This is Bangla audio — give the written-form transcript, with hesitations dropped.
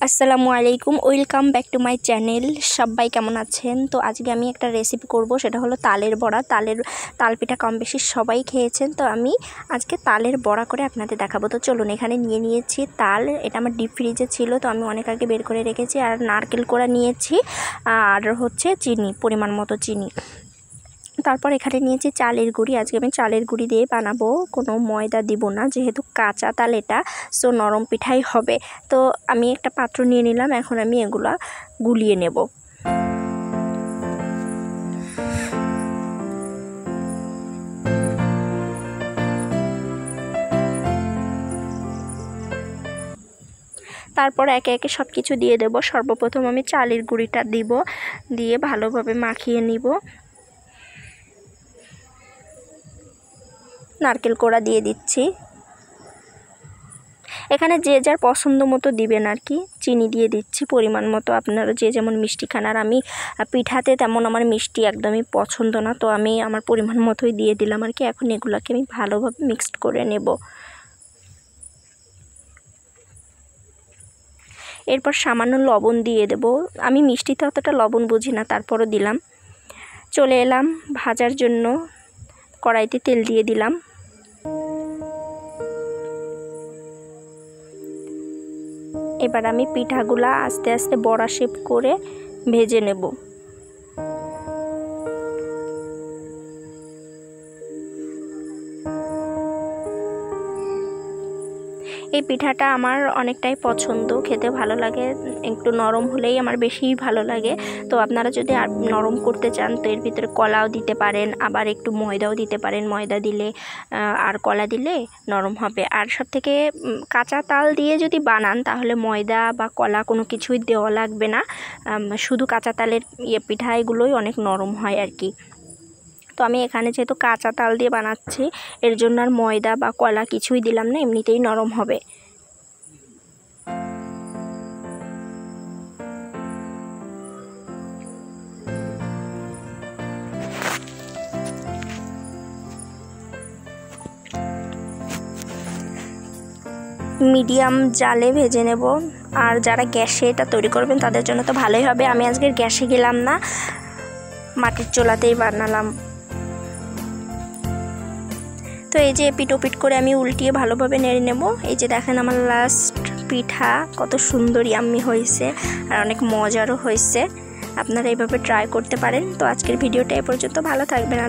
আসসালামু আলাইকুম, welcome back to my channel. সবাই কেমন আছেন? তো আজকে আমি একটা রেসিপি করব, সেটা হলো তালের বড়া। তাল পিঠা কম বেশি সবাই খেয়েছেন, তো আমি আজকে তালের বড়া করে আপনাদের দেখাবো। তো চলুন, এখানে নিয়েছি তাল। এটা আমার ডিপ ফ্রিজে ছিল, তো আমি অনেক আগে বের করে রেখেছি। আর নারকেল কোড়া নিয়েছি, আর হচ্ছে চিনি, পরিমাণ মতো চিনি। তারপর এখানে নিয়েছি চালের গুঁড়ি। আজকে আমি চালের গুঁড়ি দিয়ে বানাবো, কোনো ময়দা দিব না, যেহেতু কাঁচা তাল এটা, সো নরম পিঠাই হবে। তো আমি একটা পাত্র নিয়ে নিলাম, এখন আমি এগুলা গুলিয়ে নেব। তারপর একে একে সব কিছু দিয়ে দেব। সর্বপ্রথম আমি চালের গুঁড়িটা দিয়ে ভালোভাবে মাখিয়ে নিব। নারকেল কোড়া দিয়ে দিচ্ছি। এখানে যে যার পছন্দ মতো দিবেন আর কি। চিনি দিয়ে দিচ্ছি পরিমাণ মতো, আপনারা যে যেমন মিষ্টি খান। আর আমি পিঠাতে তেমন আমার মিষ্টি একদমই পছন্দ না, তো আমি আমার পরিমাণ মতোই দিয়ে দিলাম আর কি। এখন এগুলোকে আমি ভালোভাবে মিক্সড করে নেব। এরপর সামান্য লবণ দিয়ে দেব। আমি মিষ্টিতে অতটা লবণ বুঝি না, তারপরও দিলাম। চলে এলাম ভাজার জন্য, কড়াইতে তেল দিয়ে দিলাম। এবার আমি পিঠাগুলা আস্তে আস্তে বড়া শেপ করে ভেজে নেব। এই পিঠাটা আমার অনেকটাই পছন্দ, খেতে ভালো লাগে। একটু নরম হলেই আমার বেশিই ভালো লাগে। তো আপনারা যদি আর নরম করতে চান, তো এর ভিতরে কলাও দিতে পারেন, আবার একটু ময়দাও দিতে পারেন। ময়দা দিলে আর কলা দিলে নরম হবে। আর সব থেকে কাঁচা তাল দিয়ে যদি বানান, তাহলে ময়দা বা কলা কোনো কিছুই দেওয়া লাগবে না। শুধু কাঁচা তালের পিঠা এগুলোই অনেক নরম হয় আর কি। তো আমি এখানে যেহেতু কাঁচা তাল দিয়ে বানাচ্ছি, এর জন্য আর ময়দা বা কলা কিছুই দিলাম না, এমনিতেই নরম হবে। মিডিয়াম জালে ভেজে নেব। আর যারা গ্যাসে এটা তৈরি করবেন, তাদের জন্য তো ভালোই হবে। আমি আজকে গ্যাসে গেলাম না, মাটির চুলাতেই বানালাম। তো এই যে এপিট ওপিট করে আমি উল্টিয়ে ভালোভাবে নেড়ে নেব। এই যে দেখেন আমার লাস্ট পিঠা কত সুন্দর ইয়াম্মি হয়েছে, আর অনেক মজারও হয়েছে। আপনারা এইভাবে ট্রাই করতে পারেন। তো আজকের ভিডিওটা এ পর্যন্ত, ভালো থাকবেন।